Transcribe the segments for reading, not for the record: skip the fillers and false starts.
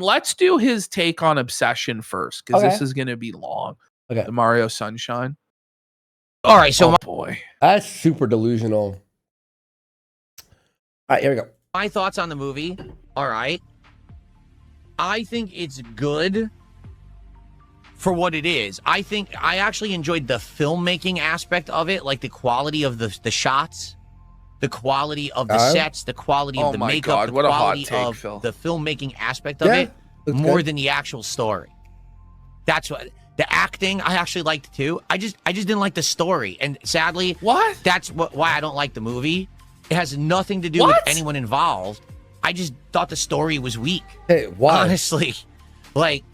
let's do his take on Obsession first, because Okay. this is going to be long. Okay. The Mario Sunshine. All right, so oh boy, that's super delusional. All right, here we go. my thoughts on the movie. All right. I think it's good for what it is. I think I actually enjoyed the filmmaking aspect of it, like the quality of the shots, the quality of the sets, the quality of the makeup, the quality of the filmmaking aspect of it, more than the actual story. That's what the acting I actually liked too. I just didn't like the story, and sadly, that's why I don't like the movie. It has nothing to do with anyone involved. I just thought the story was weak. Hey, why? Honestly, like,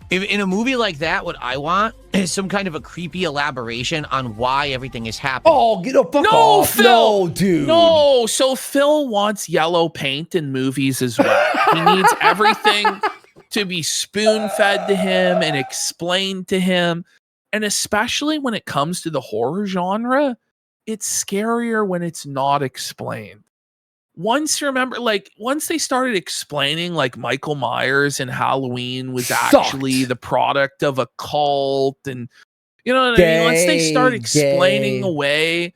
if in a movie like that, what I want is some kind of a creepy elaboration on why everything is happening. Oh, get fuck off. Phil. No, dude. No, so Phil wants yellow paint in movies as well. He needs everything to be spoon-fed to him and explained to him. And especially when it comes to the horror genre, it's scarier when it's not explained. Once they started explaining like Michael Myers and Halloween was actually the product of a cult, and you know what I mean? Once they start explaining away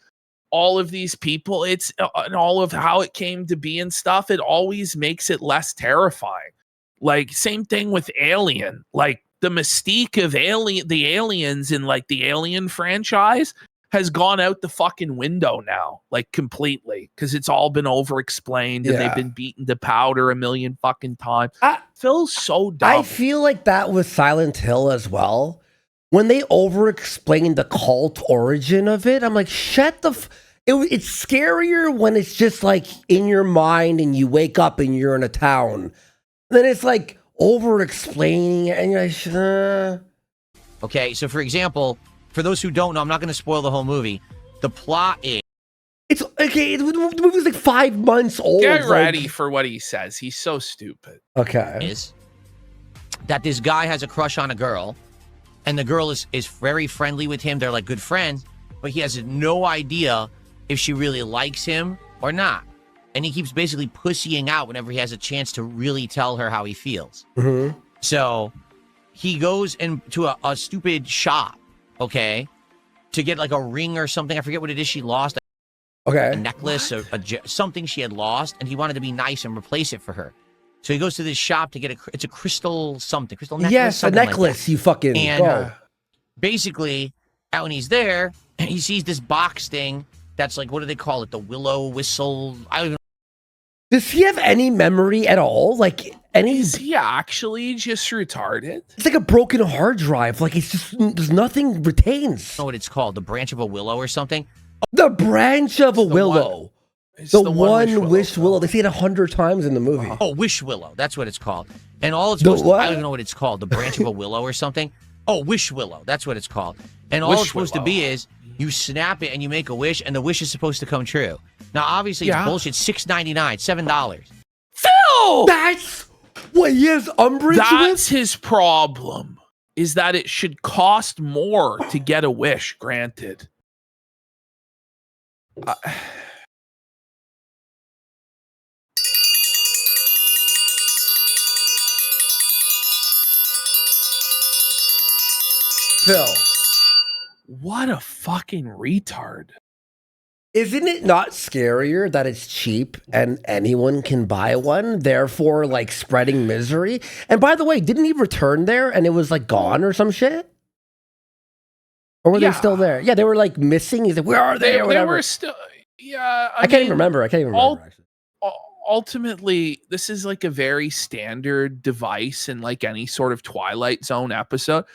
all of these people, it's and all of how it came to be and stuff, it always makes it less terrifying. Like, same thing with Alien. Like, the mystique of the aliens in like the Alien franchise has gone out the fucking window now, like completely, because it's all been over explained and they've been beaten to powder a million fucking times. Phil's so dumb. I feel like that was Silent Hill as well. When they over explained the cult origin of it, I'm like, shut the it's scarier when it's just like in your mind and you wake up and you're in a town. Then it's like over explaining it and you're like, Okay, so for example, for those who don't know, I'm not going to spoil the whole movie. The plot is... It's okay. The movie's like 5 months old. Get ready for what he says. He's so stupid. Okay. Is that this guy has a crush on a girl, and the girl is very friendly with him. They're like good friends, but he has no idea if she really likes him or not. And he keeps basically pussying out whenever he has a chance to really tell her how he feels. Mm-hmm. So he goes into a stupid shop, okay, to get like a ring or something. I forget what it is she lost. Okay. A necklace or something she had lost, and he wanted to be nice and replace it for her. So he goes to this shop to get it's a crystal something, crystal necklace. Yes, a necklace, like you fucking and basically, when he's there, he sees this box thing that's like, what do they call it? The willow whistle. I don't even know. Does he have any memory at all? Like any? Is he actually just retarded? It's like a broken hard drive. Like it's just there's nothing retains. I don't know what it's called. The branch of a willow or something. The branch of a willow. The one wish willow. They say it 100 times in the movie. Oh, wish willow. That's what it's called. And all it's supposed to, I don't even know what it's called. The branch of a willow or something. Oh, wish willow. That's what it's called. And all it's supposed to be is you snap it and you make a wish, and the wish is supposed to come true. Now, obviously, it's bullshit. $6.99, $7. Phil! That's what he has umbrage with? That's his problem, is that it should cost more to get a wish granted. Phil. What a fucking retard. Isn't it not scarier that it's cheap and anyone can buy one, therefore like spreading misery? And by the way, didn't he return there and it was like gone or some shit? Or were they still there? Yeah, they were like missing. He's like, where are they? Or whatever. They were still, I can't even remember. Actually. Ultimately, this is like a very standard device in like any sort of Twilight Zone episode.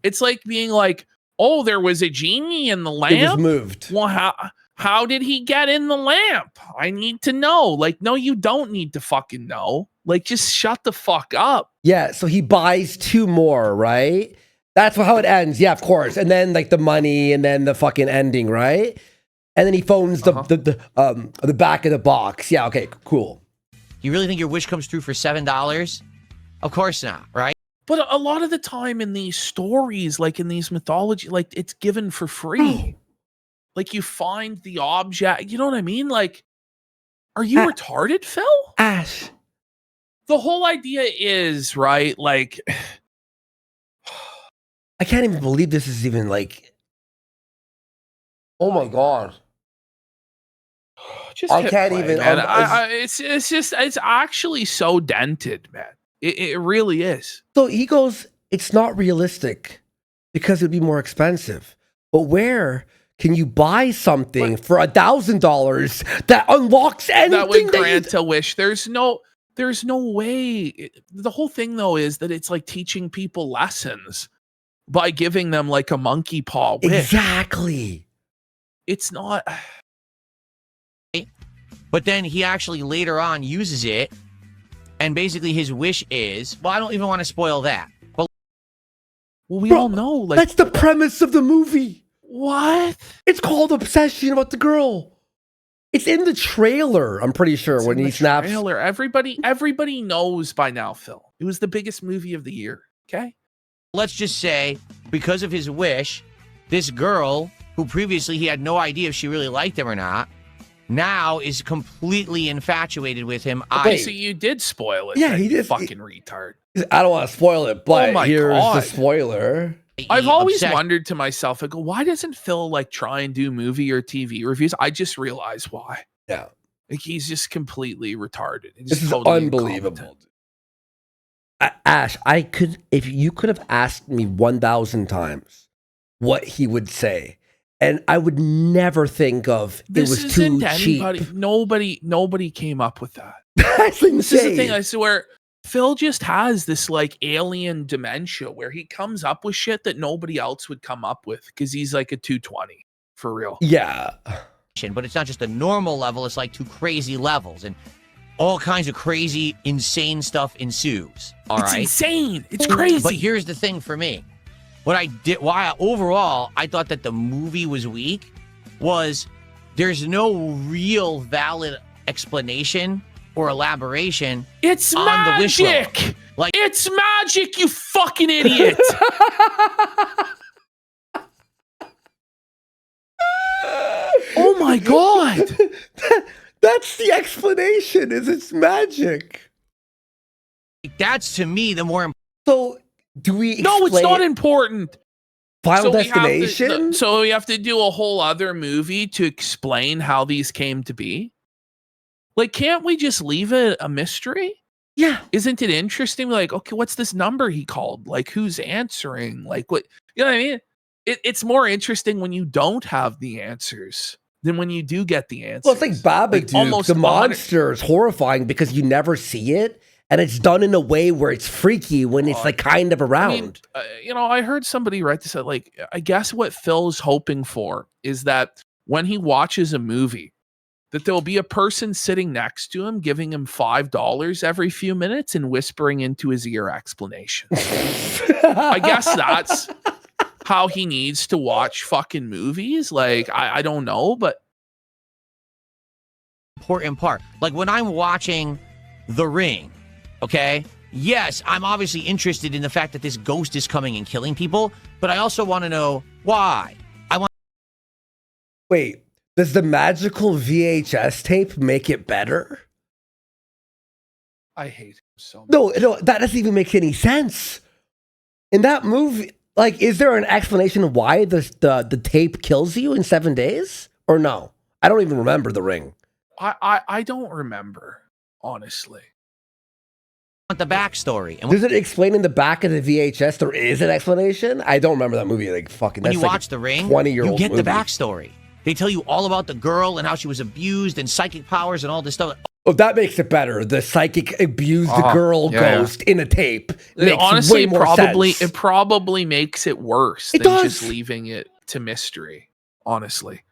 It's like being like, oh, there was a genie in the lamp. It was moved. Well, how did he get in the lamp? I need to know. Like, no, you don't need to fucking know. Like, just shut the fuck up. Yeah, so he buys 2 more, right? That's how it ends. Yeah, of course. And then like the money and then the fucking ending, right? And then he phones the back of the box. Yeah, okay, cool. You really think your wish comes true for $7? Of course not, right? But a lot of the time in these stories, like in these mythology, like it's given for free. Like you find the object, you know what I mean? Like, are you retarded, Phil? Ash, the whole idea is, right, like, I can't even believe this is even like. Oh my god! just I hit can't play, even. man. It's actually so dented, man. It really is. So he goes, it's not realistic because it'd be more expensive. But where can you buy something for $1,000 that unlocks anything That would grant a wish. There's no way. The whole thing though is that it's like teaching people lessons by giving them like a monkey paw wish. Exactly. It's not. But then he actually later on uses it, and basically his wish is, well, I don't even want to spoil that. But Well, we Bro, all know, like, that's the premise of the movie. what? It's called Obsession about the girl. It's in the trailer, I'm pretty sure, It's when in he the snaps. trailer. Everybody knows by now, Phil. It was the biggest movie of the year. Okay. let's just say, because of his wish, this girl, who previously he had no idea if she really liked him or not, now is completely infatuated with him. Okay, so you did spoil it. Yeah, then, he you did. Fucking retard. I don't want to spoil it, but my here's God. the spoiler. I've always obsessed- wondered to myself, I go, why doesn't Phil like try and do movie or TV reviews? I just realized why. Yeah. Like he's just completely retarded. He's This is totally unbelievable. incompetent. Ash, if you could have asked me 1,000 times what he would say, and I would never think of This it was too isn't anybody. cheap. Nobody came up with that. That's insane. This is the thing. I swear, Phil just has this like alien dementia where he comes up with shit that nobody else would come up with because he's like a 220 for real. Yeah. But it's not just a normal level, it's like two crazy levels, and all kinds of crazy, insane stuff ensues. All It's right. insane. It's crazy. But here's the thing for me. Overall I thought that the movie was weak was there's no real valid explanation or elaboration. It's on the wish magic. Like- It's magic, you fucking idiot. Oh my god. That's the explanation, is it's magic. That's to me the more important. So do we No, it's explain not important. Final we have to- Destination? so we have to do a whole other movie to explain how these came to be? Like, can't we just leave it a mystery? Yeah. Isn't it interesting? Like, okay, what's this number he called? Like, who's answering? Like, what? You know what I mean? It's more interesting when you don't have the answers than when you do get the answers. Well, it's like Babadook. almost The honest- monster is horrifying because you never see it, and it's done in a way where it's freaky when it's like kind of around. I mean, I heard somebody write this. Like, I guess what Phil's hoping for is that when he watches a movie, that there'll be a person sitting next to him, giving him $5 every few minutes and whispering into his ear explanations. I guess that's how he needs to watch fucking movies. Like, I don't know, but Important part. Like when I'm watching The Ring, okay? Yes, I'm obviously interested in the fact that this ghost is coming and killing people, but I also want to know why. Wait, does the magical VHS tape make it better? I hate him so much. No, that doesn't even make any sense. In that movie, like, is there an explanation of why the tape kills you in 7 days? Or no? I don't even remember The Ring. I don't remember, honestly. Want the backstory. And Does it explain in the back of the VHS there is an explanation? I don't remember that movie. Like, fucking, when that's you like watch The Ring, 20-year-old you get movie. the backstory. They tell you all about the girl and how she was abused and psychic powers and all this stuff. Oh, that makes it better. The psychic abused the Oh, girl yeah. ghost in a tape. It Makes honestly way more sense. it probably makes it worse It than just does. leaving it to mystery, honestly.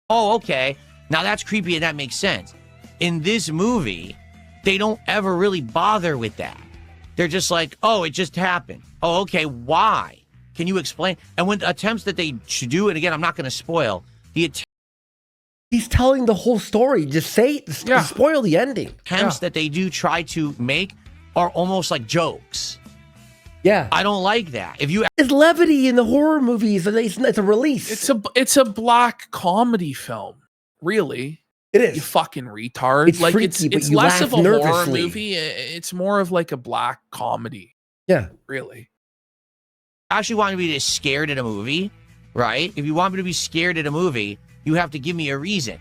Oh, okay. Now that's creepy and that makes sense. In this movie, they don't ever really bother with that. They're just like, oh, it just happened. Oh, okay, why? Can you explain? And when the attempts that they should do, and again, I'm not going to spoil, the He's telling the whole story. Just say it. Yeah. Spoil the ending. attempts that they do try to make are almost like jokes. Yeah. I don't like that. If you It's levity in the horror movies. It's a release. It's a black comedy film, really. It is. You fucking retard. It's like freaky, but it's you less laugh of a horror nervously. movie. It's more of like a black comedy. Yeah. Really. Actually want me to be scared at a movie, right? If you want me to be scared at a movie, you have to give me a reason.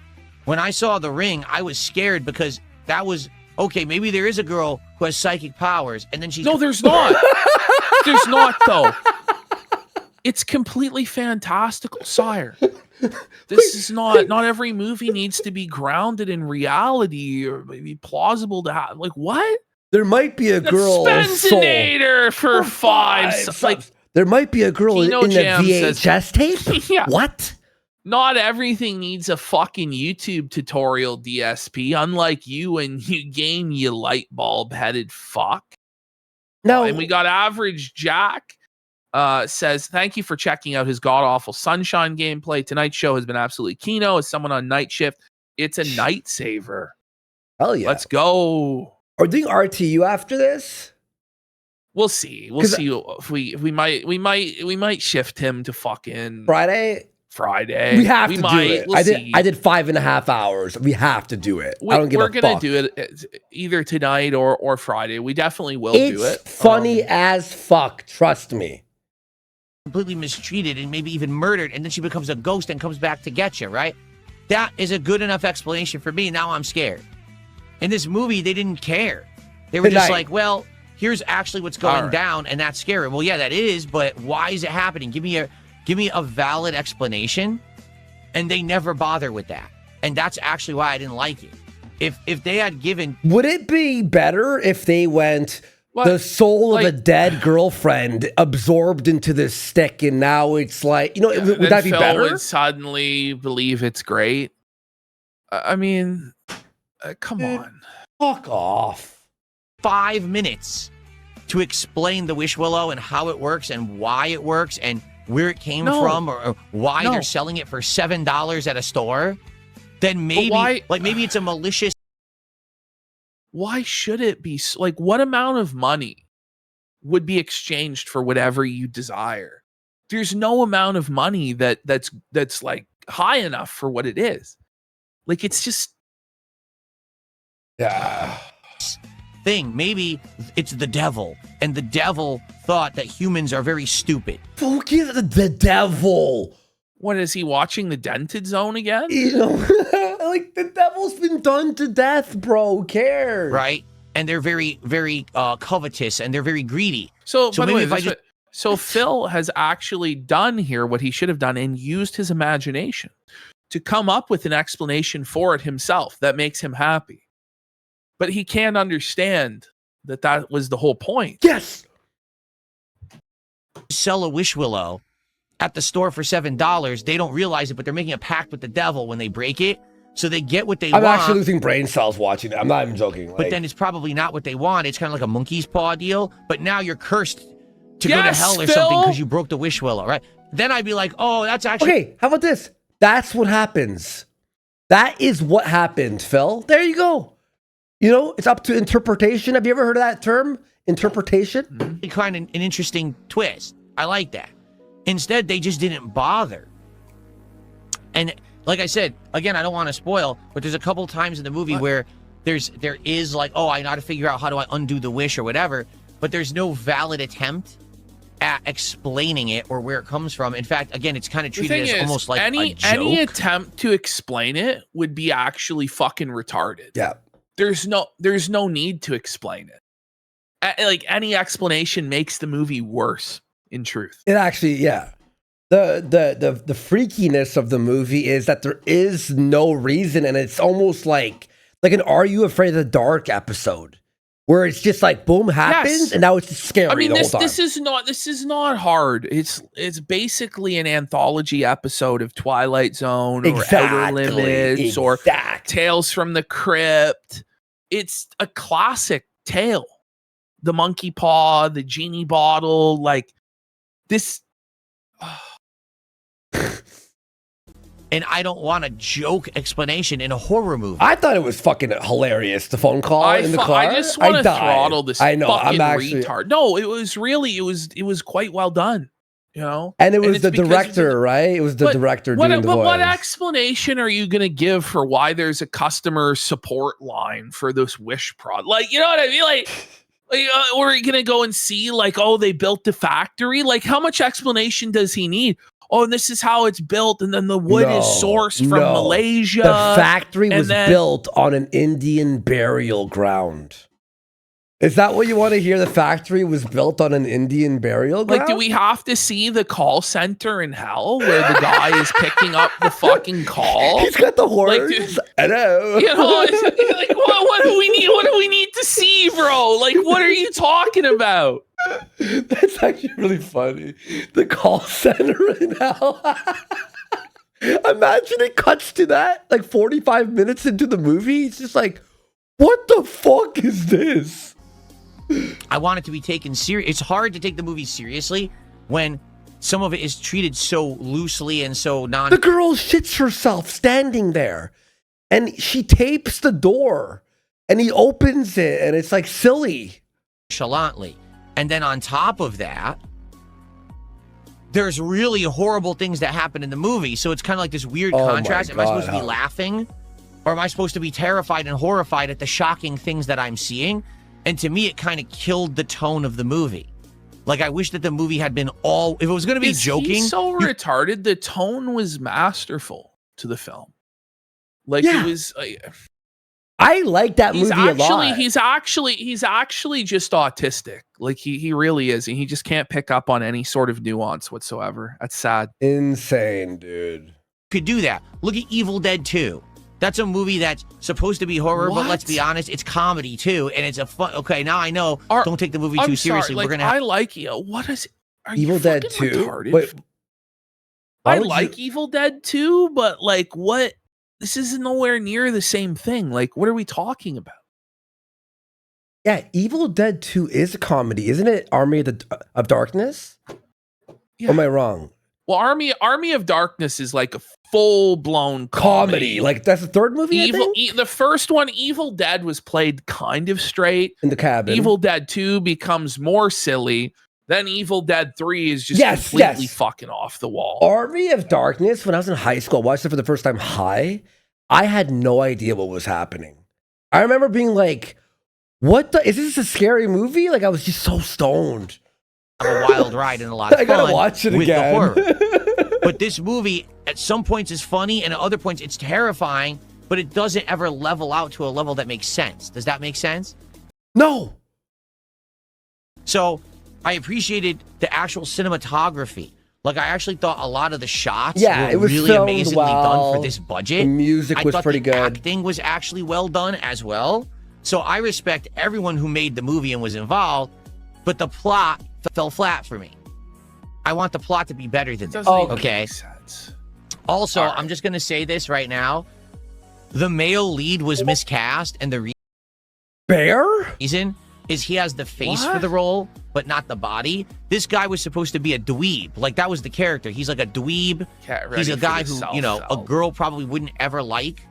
When I saw The Ring, I was scared because that was, okay, maybe there is a girl who has psychic powers, and then she's... No, there's not. There's not, though. It's completely fantastical, sire. This is not every movie needs to be grounded in reality or maybe plausible to have. Like, what? There might be a girl Spencinator for five. Like, there might be a girl in Kino the Jam VHS tape. Yeah. What? Not everything needs a fucking YouTube tutorial, DSP. Unlike you and you game, you light bulb headed fuck. No. And we got Average Jack. Says, thank you for checking out his god-awful Sunshine gameplay. Tonight's show has been absolutely Kino. As someone on night shift, it's a night saver. Hell yeah. Let's go. Are we doing RTU after this? We'll see. We'll see if we might shift him to fucking Friday. We have to do it. We'll I see. did 5.5 hours. We have to do it. I don't give a fuck. We're gonna do it either tonight or Friday. We definitely will do it. It's funny as fuck. Trust me. Completely mistreated and maybe even murdered, and then she becomes a ghost and comes back to get you, right? That is a good enough explanation for me. Now I'm scared. In this movie, they didn't care. They were just like, well, here's actually what's going down, and that's scary. Well, yeah, that is, but why is it happening? Give me a valid explanation. And they never bother with that. And that's actually why I didn't like it. If they had given... Would it be better if they went... What? The soul of a dead girlfriend absorbed into this stick, and now it's like, would that be Phil better? Would suddenly believe it's great. I mean, come on. Fuck off. 5 minutes to explain the Wish Willow and how it works and why it works and where it came from or why they're selling it for $7 at a store. Then maybe, maybe it's a malicious. Why should it be like? What amount of money would be exchanged for whatever you desire? There's no amount of money that's like high enough for what it is. Like, it's just thing. Maybe it's the devil, and the devil thought that humans are very stupid. Focus the devil. What is he watching? The Dented Zone again? Like, the devil's been done to death, bro. Who cares? Right? And they're very, very covetous, and they're very greedy. So by the way, so Phil has actually done here what he should have done and used his imagination to come up with an explanation for it himself that makes him happy. But he can't understand that was the whole point. Yes. Sell a Wish Willow at the store for $7. They don't realize it, but they're making a pact with the devil when they break it. So they get what they want. I'm actually losing brain cells watching it. I'm not even joking. But then it's probably not what they want. It's kind of like a monkey's paw deal. But now you're cursed to go to hell or something because you broke the Wish Willow, right? Then I'd be like, oh, that's actually... Okay, how about this? That's what happens. That is what happened, Phil. There you go. It's up to interpretation. Have you ever heard of that term? Interpretation? Mm-hmm. Kind of an interesting twist. I like that. Instead, they just didn't bother. And like I said, again, I don't want to spoil, but there's a couple times in the movie where there is like, oh, I got to figure out how do I undo the wish or whatever, but there's no valid attempt at explaining it or where it comes from. In fact, again, it's kind of treated as almost like a joke. Any attempt to explain it would be actually fucking retarded. Yeah. There's no need to explain it. Like, any explanation makes the movie worse, in truth. It actually, yeah. The freakiness of the movie is that there is no reason, and it's almost like an Are You Afraid of the Dark episode, where it's just like boom happens, and now it's just scary. I mean, the whole time. this is not hard. It's basically an anthology episode of Twilight Zone or Outer Limits or Tales from the Crypt. It's a classic tale. The monkey paw, the genie bottle, like this. And I don't want a joke explanation in a horror movie. I thought it was fucking hilarious, the phone call in the car. I just want to throttle this fucking retard. No, it was quite well done. You know, And it was it's the because director, right? It was the director doing the but voice. what explanation are you going to give for why there's a customer support line for this Wish product? Like, you know what I mean? Or are you going to go and see, like, oh, they built the factory? Like, how much explanation does he need? Oh, and this is how it's built, and then the wood is sourced from Malaysia. The factory was built on an Indian burial ground. Is that what you want to hear? The factory was built on an Indian burial ground? Like, do we have to see the call center in hell where the guy is picking up the fucking call? He's got the horns. Like, hello. You know, like what do we need? What do we need to see, bro? Like, what are you talking about? That's actually really funny. The call center in hell. Imagine it cuts to that like 45 minutes into the movie. It's just like, what the fuck is this? I want it to be taken serious. It's hard to take the movie seriously when some of it is treated so loosely and so The girl shits herself standing there, and she tapes the door, and he opens it, and it's like silly. Nonchalantly. And then on top of that, there's really horrible things that happen in the movie. So it's kind of like this weird contrast. Am I supposed to be laughing? Or am I supposed to be terrified and horrified at the shocking things that I'm seeing? And to me, it kind of killed the tone of the movie. Like, I wish that the movie had been all... If it was going to be joking... He's so retarded. The tone was masterful to the film. Like, it was... I like that movie a lot. He's actually just autistic. Like, he really is. And he just can't pick up on any sort of nuance whatsoever. That's sad. Insane, dude. Could do that. Look at Evil Dead 2. That's a movie that's supposed to be horror, but let's be honest, it's comedy too, and it's a fun. Okay, now I know. Don't take the movie too seriously. Like, We're gonna. I like you. What is? Are Evil you Dead 2? Retarded? Wait, I like Evil Dead 2, but like, what? This is nowhere near the same thing. Like, what are we talking about? Yeah, Evil Dead 2 is a comedy, isn't it? Army of Darkness? Yeah. Or am I wrong? Well, Army of Darkness is like a full-blown comedy. Like, that's the third movie, The first one, Evil Dead, was played kind of straight. In the cabin. Evil Dead 2 becomes more silly. Then Evil Dead 3 is just completely fucking off the wall. Army of Darkness, when I was in high school, I watched it for the first time high. I had no idea what was happening. I remember being like, is this a scary movie? Like, I was just so stoned. A wild ride and a lot of fun. I gotta watch it again. The horror. But this movie, at some points, is funny, and at other points, it's terrifying, but it doesn't ever level out to a level that makes sense. Does that make sense? No. So, I appreciated the actual cinematography. Like, I actually thought a lot of the shots were it was really amazingly done for this budget. The music was pretty good. Acting was actually well done as well. So, I respect everyone who made the movie and was involved, but the plot fell flat for me. I want the plot to be better than this. Okay. Also, I'm just going to say this right now. The male lead was miscast, and the reason is he has the face for the role, but not the body. This guy was supposed to be a dweeb. Like, that was the character. He's like a dweeb. He's a guy who, a girl probably wouldn't ever like.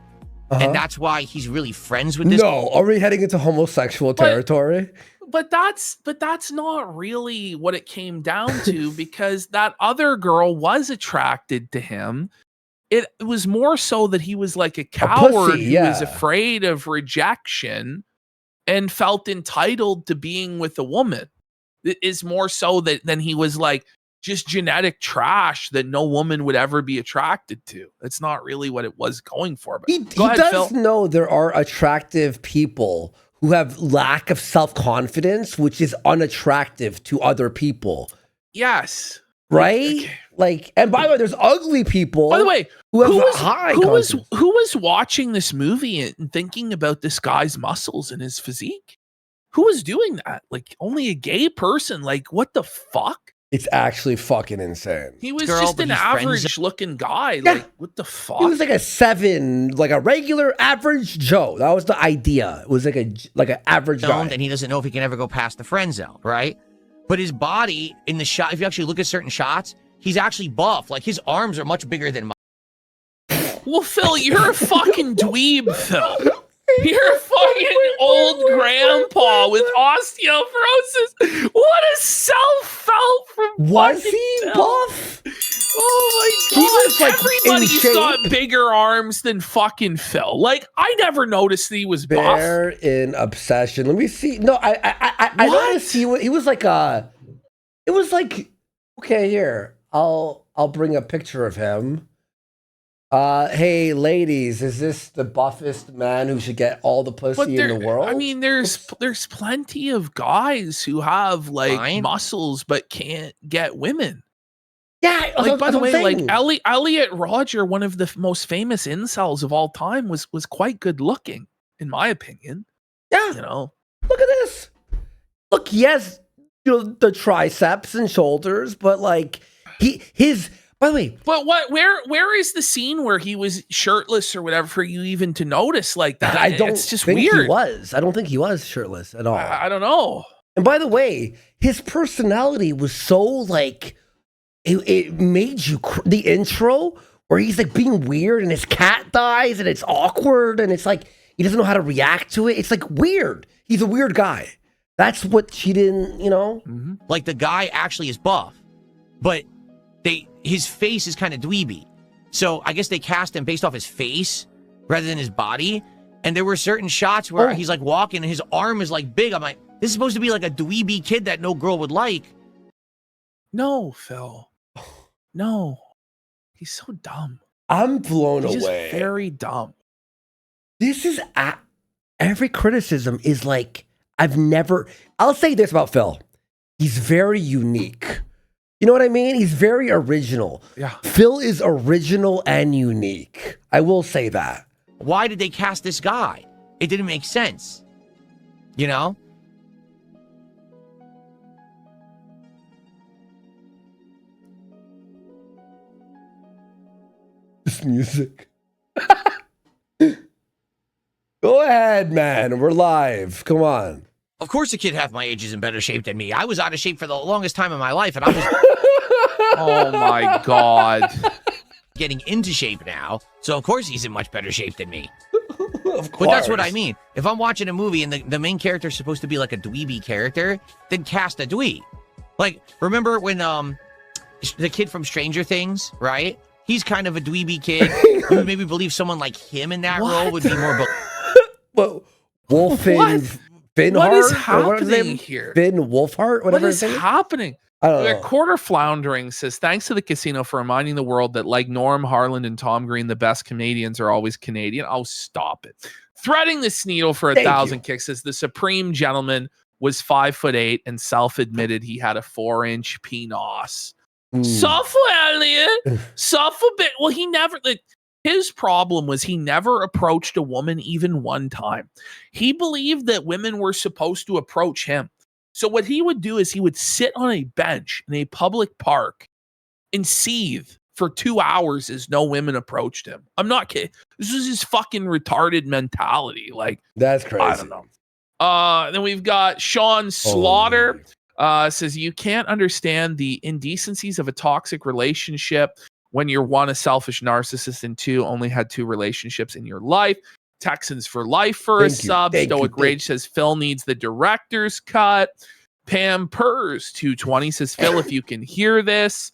And that's why he's really friends with this. No, are we heading into homosexual territory? But that's not really what it came down to, because that other girl was attracted to him. It was more so that he was like a coward who was afraid of rejection and felt entitled to being with a woman. It is more so than he was like just genetic trash that no woman would ever be attracted to. It's not really what it was going for. But he does know there are attractive people who have lack of self-confidence, which is unattractive to other people. Yes. Right? Okay. Like, and by the way, there's ugly people. By the way, who who was watching this movie and thinking about this guy's muscles and his physique? Who was doing that? Like, only a gay person? Like, what the fuck? It's actually fucking insane. He was just an average looking guy. Yeah. Like, what the fuck? He was like a 7, like a regular average Joe. That was the idea. It was like an average guy. And he doesn't know if he can ever go past the friend zone, right? But his body in the shot, if you actually look at certain shots, he's actually buff. Like, his arms are much bigger than mine. Well, Phil, you're a fucking dweeb, Phil. You're a fucking old grandpa with osteoporosis. What a self-help from Was he? buff. Oh my He god! was, like, Everybody's in got shape. bigger arms than fucking Phil. Like I never noticed he was buff. Bear in obsession. Let me see. No, I What? noticed he was like it was like, okay, here. I'll bring a picture of him. Hey ladies, is this the buffest man who should get all the pussy in the world? I mean, there's plenty of guys who have like Fine. muscles but can't get women. Yeah, Like by the way, like saying. Elliot Rodger, one of the most famous incels of all time, was quite good looking, in my opinion. Yeah, You know, look at this. Look, he has the triceps and shoulders, but like his. By the way, but where is the scene where he was shirtless or whatever for you even to notice like that? I don't It's just think weird. he was. I don't think he was shirtless at all. I don't know. And by the way, his personality was so like it made you the intro where he's like being weird and his cat dies and it's awkward and it's like he doesn't know how to react to it. It's like weird. He's a weird guy. That's what she didn't, Mm-hmm. Like the guy actually is buff, but his face is kind of dweeby. So I guess they cast him based off his face rather than his body. And there were certain shots where he's like walking and his arm is like big. I'm like, this is supposed to be like a dweeby kid that no girl would like. No, Phil. No. He's so dumb. I'm blown He's away. just very dumb. This is every criticism is like I'll say this about Phil. He's very unique. You know what I mean? He's very original. Yeah. Phil is original and unique. I will say that. Why did they cast this guy? It didn't make sense. You know? This music. Go ahead, man. We're live. Come on. Of course a kid half my age is in better shape than me. I was out of shape for the longest time in my life, and I was Oh my god. getting into shape now. So of course he's in much better shape than me. Of course. But that's what I mean. If I'm watching a movie and the main character is supposed to be like a dweeby character, then cast a dweeb. Like, remember when the kid from Stranger Things, right? He's kind of a dweeby kid. You would maybe believe someone like him in that role would be more... Well, Wolfin Finhart? What is Or his happening name? here? Finn Wolfhart? What Whatever is his name is? happening? I don't know. Quarter Floundering says, thanks to the casino for reminding the world that like Norm Harland and Tom Green, the best Canadians are always Canadian. Oh, stop it. Threading this needle for Thank 1,000 you. kicks says the supreme gentleman was 5'8" and self-admitted he had a 4-inch penis. Suffer, Elliot. Suffer bit. Well, he never... His problem was he never approached a woman even one time. He believed that women were supposed to approach him. So what he would do is he would sit on a bench in a public park and seethe for 2 hours as no women approached him. I'm not kidding. This was his fucking retarded mentality. Like, That's crazy. I don't know. Then we've got Sean Slaughter. Says you can't understand the indecencies of a toxic relationship when you're one, a selfish narcissist, and two, only had 2 relationships in your life. Texans for life for a sub. Stoic Rage says Phil needs the director's cut. Pam Purrs 220 says Phil, if you can hear this,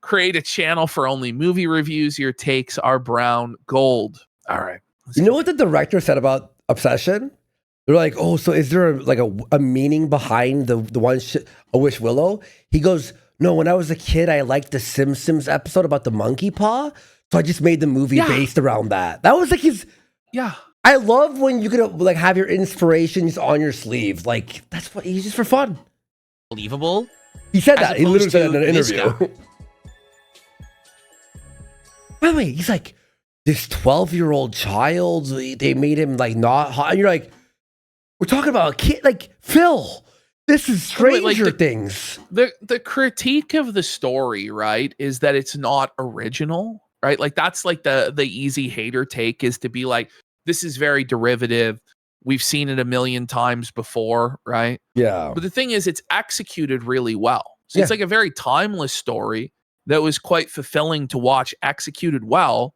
create a channel for only movie reviews. Your takes are brown gold. All right. You know what the director said about Obsession? They're like, oh, so is there a meaning behind the one A Wish Willow? He goes, no, when I was a kid, I liked the Simpsons episode about the monkey paw. So I just made the movie based around that. That was like his... Yeah. I love when you could like have your inspirations on your sleeve. Like, that's what he's just for fun. Believable. He said As that. He literally opposed said it in to an this interview. By the way, he's like, this 12-year-old child, they made him like not hot. And you're like, we're talking about a kid. Like, Phil, this is Stranger Things. The critique of the story, right, is that it's not original, right? Like, that's like the easy hater take is to be like, this is very derivative. We've seen it a million times before, right? Yeah. But the thing is, it's executed really well. So it's like a very timeless story that was quite fulfilling to watch, executed well.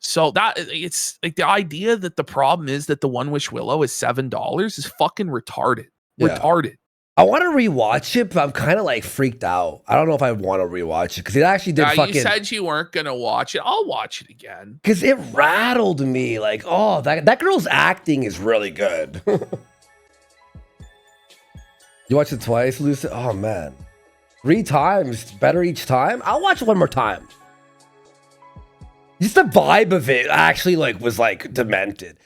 So that it's like the idea that the problem is that the One Wish Willow is $7 is fucking retarded. Yeah. Retarded. I want to rewatch it, but I'm kind of like freaked out. I don't know if I want to rewatch it because it actually did fucking. You said you weren't gonna watch it. I'll watch it again because it rattled me. Like, oh, that girl's acting is really good. You watched it twice, Lucy? Oh man, 3 times, better each time. I'll watch it one more time. Just the vibe of it actually like was like demented.